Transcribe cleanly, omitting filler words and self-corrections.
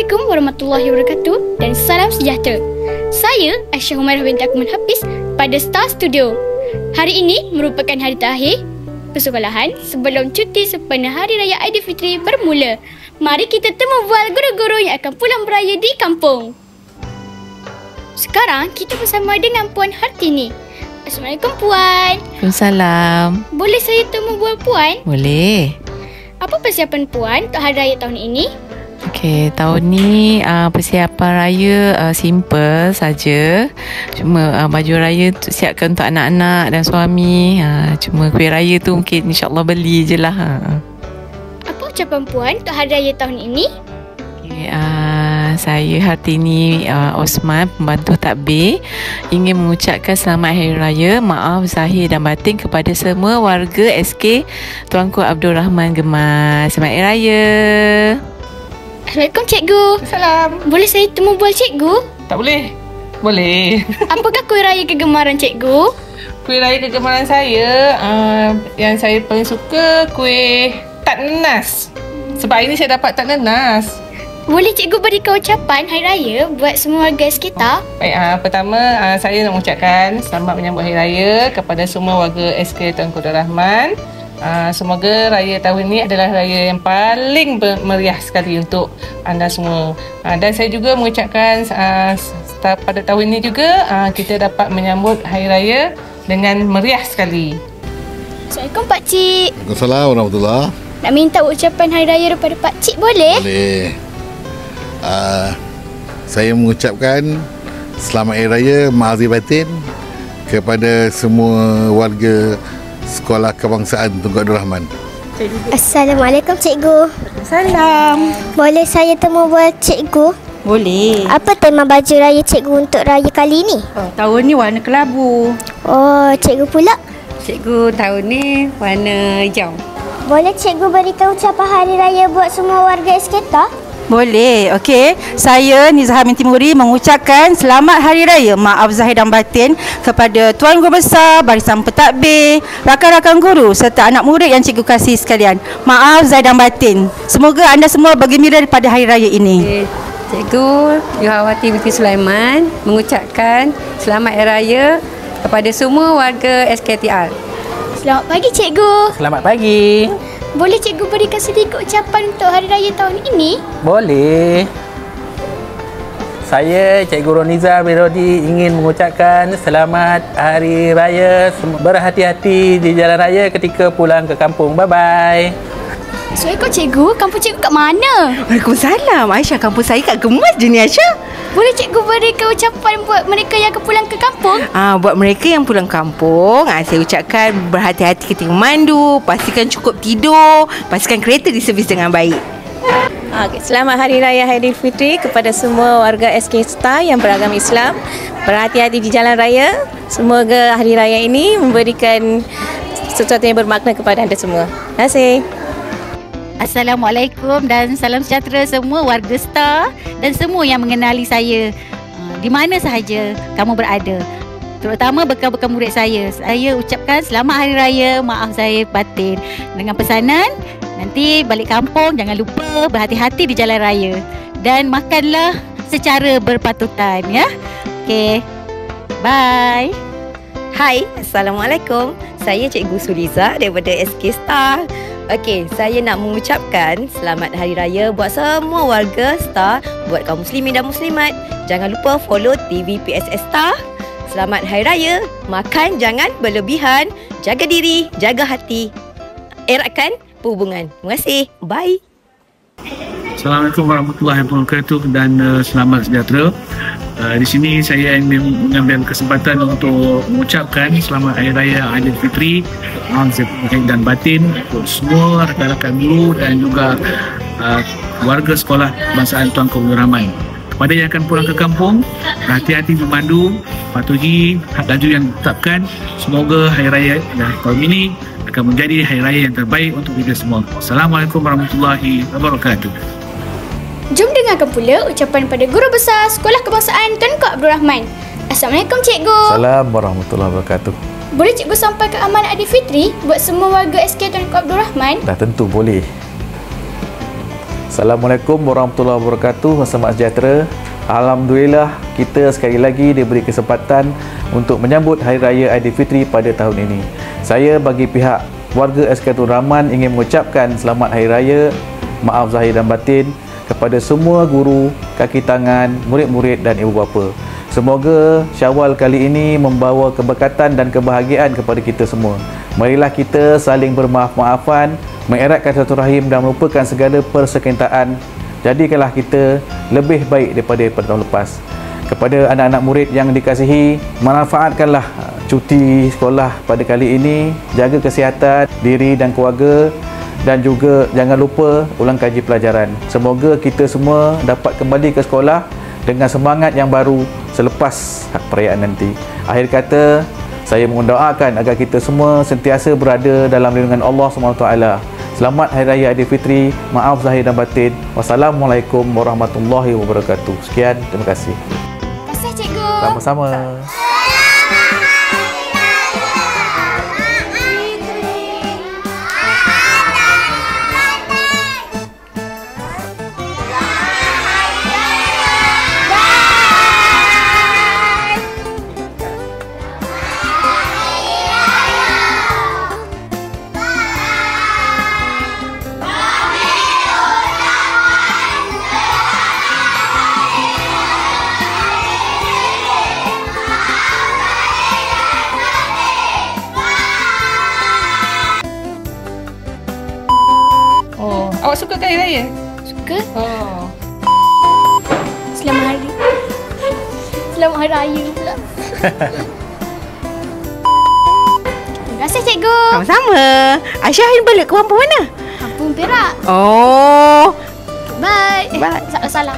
Assalamualaikum warahmatullahi wabarakatuh dan salam sejahtera. Saya Aisyah Humairah binti Akuman Hafiz pada Star Studio. Hari ini merupakan hari terakhir persekolahan sebelum cuti sempena Hari Raya Aidilfitri bermula. Mari kita temu bual guru-guru yang akan pulang beraya di kampung. Sekarang kita bersama dengan Puan Hartini. Assalamualaikum Puan. Waalaikumsalam. Boleh saya temu bual Puan? Boleh. Apa persiapan Puan untuk Hari Raya tahun ini? Okey, tahun ni persiapan raya simple saja. Cuma baju raya tu siapkan untuk anak-anak dan suami. Cuma kuih raya tu mungkin insya-Allah beli je lah. Apa ucapan Puan untuk Hari Raya tahun ini? Okay, saya Hartini Osman, pembantu takbir, ingin mengucapkan selamat Hari Raya, maaf zahir dan batin kepada semua warga SK Tuanku Abdul Rahman Gemas. Selamat Hari Raya. Assalamualaikum Cikgu. Salam. Boleh saya temu bual Cikgu? Tak boleh? Boleh. Apakah kuih raya kegemaran Cikgu? Kuih raya kegemaran saya, yang saya paling suka kuih tak nenas. Sebab hari ni saya dapat tak nenas. Boleh Cikgu berikan ucapan Hari Raya buat semua warga sekitar? Baik, pertama saya nak mengucapkan selamat menyambut Hari Raya kepada semua warga SK Tuanku Abdul Rahman. Semoga raya tahun ini adalah raya yang paling meriah sekali untuk anda semua. Dan saya juga mengucapkan pada tahun ini juga kita dapat menyambut Hari Raya dengan meriah sekali. Assalamualaikum Pak Cik. Waalaikumsalam warahmatullahi. Nak minta ucapan Hari Raya daripada Pak Cik boleh? Boleh. Saya mengucapkan selamat Hari Raya Mahazir Batin kepada semua warga Sekolah Kebangsaan Tunku Abdul Rahman. Assalamualaikum Cikgu. Salam. Boleh saya temu bual Cikgu? Boleh. Apa tema baju raya Cikgu untuk raya kali ini? Tahun ni warna kelabu. Oh, Cikgu pula? Cikgu tahun ni warna hijau. Boleh Cikgu berikan ucapan Hari Raya buat semua warga sekitar? Boleh. Okey. Saya Nizah binti Muri mengucapkan selamat Hari Raya maaf zahir dan batin kepada Tuan Guru Besar, barisan pentadbir, rakan-rakan guru serta anak murid yang cikgu kasih sekalian. Maaf zahir dan batin. Semoga anda semua bergembira pada Hari Raya ini. Cikgu Yuhawati binti Sulaiman mengucapkan selamat Hari Raya kepada semua warga SKTR. Selamat pagi Cikgu. Selamat pagi. Boleh Cikgu berikan sedikit ucapan untuk Hari Raya tahun ini? Boleh. Saya Cikgu Ronizar bin Rodi ingin mengucapkan selamat Hari Raya. Berhati-hati di jalan raya ketika pulang ke kampung. Bye-bye. Assalamualaikum Cikgu. Kampung Cikgu kat mana? Waalaikumsalam. Aisyah, kampung saya kat Gemas je ni Aisyah. Boleh Cikgu berikan ucapan buat mereka yang akan pulang ke kampung? Buat mereka yang pulang kampung, saya ucapkan berhati-hati ketika memandu, pastikan cukup tidur, pastikan kereta diservis dengan baik. Selamat Hari Raya Aidilfitri kepada semua warga SK Star yang beragama Islam. Berhati-hati di jalan raya. Semoga Hari Raya ini memberikan sesuatu yang bermakna kepada anda semua. Terima kasih. Assalamualaikum dan salam sejahtera semua warga Star dan semua yang mengenali saya di mana sahaja kamu berada, terutama bekan-bekan murid saya. Saya ucapkan selamat Hari Raya, maaf zahir batin, dengan pesanan nanti balik kampung jangan lupa berhati-hati di jalan raya dan makanlah secara berpatutan ya. Okey. Bye. Hai, Assalamualaikum. Saya Cikgu Suliza daripada SK Star. Okey, saya nak mengucapkan selamat Hari Raya buat semua warga Star, buat kaum muslimin dan muslimat. Jangan lupa follow TV PSS Star. Selamat Hari Raya. Makan jangan berlebihan. Jaga diri, jaga hati. Eratkan hubungan. Terima kasih. Bye. Assalamualaikum warahmatullahi wabarakatuh dan selamat sejahtera. Di sini saya ingin mengambil kesempatan untuk mengucapkan selamat Hari Raya Aidilfitri dan batin untuk semua rakan-rakan guru dan juga warga sekolah Kebangsaan Tuanku Abdul Rahman. Kepada yang akan pulang ke kampung, hati-hati memandu, patuhi laju yang ditetapkan. Semoga Hari Raya tahun ini akan menjadi Hari Raya yang terbaik untuk kita semua. Assalamualaikum warahmatullahi wabarakatuh. Jom dengarkan pula ucapan pada Guru Besar Sekolah Kebangsaan Tuanku Abdul Rahman. Assalamualaikum Cikgu. Assalamualaikum warahmatullahi wabarakatuh. Boleh Cikgu sampaikan amanah Aidilfitri buat semua warga SK Tuanku Abdul Rahman? Dah tentu boleh. Assalamualaikum warahmatullahi wabarakatuh. Selamat sejahtera. Alhamdulillah kita sekali lagi diberi kesempatan untuk menyambut Hari Raya Aidilfitri pada tahun ini. Saya bagi pihak warga SK Tun Rahman ingin mengucapkan selamat Hari Raya, maaf zahir dan batin kepada semua guru, kaki tangan, murid-murid dan ibu bapa. Semoga Syawal kali ini membawa keberkatan dan kebahagiaan kepada kita semua. Marilah kita saling bermaaf-maafan, mengeratkan silaturahim dan melupakan segala persekongkolan. Jadikanlah kita lebih baik daripada tahun lepas. Kepada anak-anak murid yang dikasihi, manfaatkanlah cuti sekolah pada kali ini, jaga kesihatan diri dan keluarga dan juga jangan lupa ulang kaji pelajaran. Semoga kita semua dapat kembali ke sekolah dengan semangat yang baru selepas perayaan nanti. Akhir kata, saya mendoakan agar kita semua sentiasa berada dalam lindungan Allah SWT. Selamat Hari Raya Aidilfitri, maaf zahir dan batin. Wassalamualaikum warahmatullahi wabarakatuh. Sekian, terima kasih. Terima kasih cikgu. Sama-sama. Awak suka Hari Raya? Suka? Oh. Selamat Hari Raya pula. Terima kasih cikgu. Sama-sama. Aisyah hari balik ke kampung mana? Kampung Perak. Oh. Bye. Bye. Salam.